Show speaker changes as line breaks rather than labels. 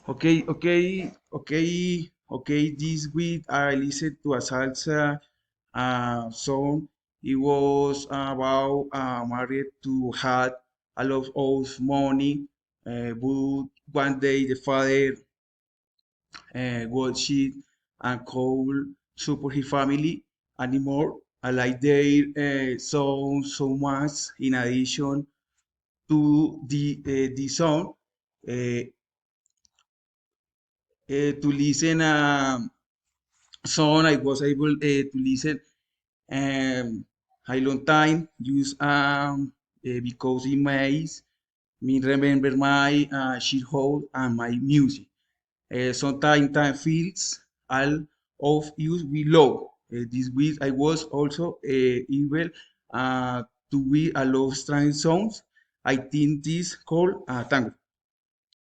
Okay. This week I listened to a salsa song. It was about married to had a lot of money, but one day the father got shit and could support his family anymore. I like their song so much. In addition to the song, uh, to listen song I was able to listen a long time use because it makes me remember my childhood and my music. Sometimes time feels all of you we love. This week I was also able to be a love strange songs. I think this called tango.